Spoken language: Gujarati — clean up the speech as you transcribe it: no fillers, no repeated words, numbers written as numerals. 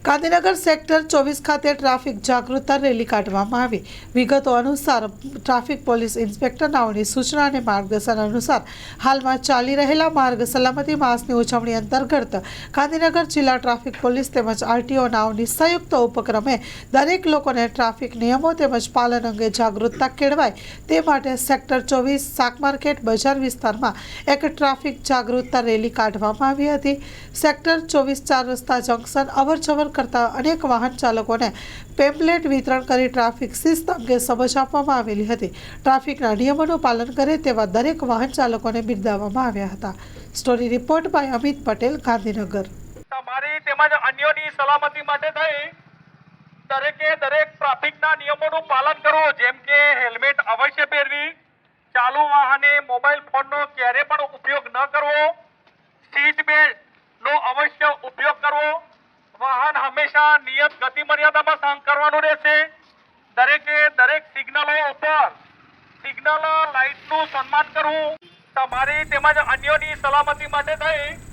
ગાંધીનગર સેક્ટર 24 ખાતે ટ્રાફિક જાગૃતતા રેલી કાઢવામાં આવી। વિગતો અનુસાર ટ્રાફિક પોલીસ ઇન્સ્પેક્ટર નાઓની સૂચના અને માર્ગદર્શન અનુસાર હાલમાં ચાલી રહેલા માર્ગ સલામતી માસની ઉજવણી અંતર્ગત ગાંધીનગર જિલ્લા ટ્રાફિક પોલીસ તેમજ આરટીઓ નાઓની સંયુક્ત ઉપક્રમે દરેક લોકોને ટ્રાફિક નિયમો તેમજ પાલન અંગે જાગૃતતા કેળવાય તે માટે સેક્ટર 24 શાક માર્કેટ બજાર વિસ્તારમાં એક ટ્રાફિક જાગૃતતા રેલી કાઢવામાં આવી હતી। સેક્ટર 24 ચાર રસ્તા જંકશન અવરજવર કરતા અનેક વાહન ચાલકોને પેમ્પલેટ વિતરણ કરી ટ્રાફિક શિસ્ત અંગે સમજ આપવામાં આવેલી હતી। ટ્રાફિકના નિયમોનું પાલન કરે તેવા દરેક વાહન ચાલકોને બિરદાવવામાં આવ્યા હતા। Story report by Amit Patel, Gandhinagar. તમારી તેમજ અન્યોની સલામતી માટે થઈ દરેકે દરેક ટ્રાફિકના નિયમોનું પાલન કરવું, જેમ કે હેલ્મેટ અવશ્ય પહેરવી, ચાલુ વાહને મોબાઈલ ફોનનો ક્યારે પણ ઉપયોગ ન કરવો, સીટ બેલ્ટનો અવશ્ય ઉપયોગ કરવો, વાહન હંમેશા નિયત ગતિ મર્યાદામાં સહન કરવાનું રહેશે। દરેકે દરેક સિગ્નલો ઉપર સિગ્નલ લાઇટનું સન્માન કરવું। તમારી તેમજ અન્યોની સલામતી માટે થઈ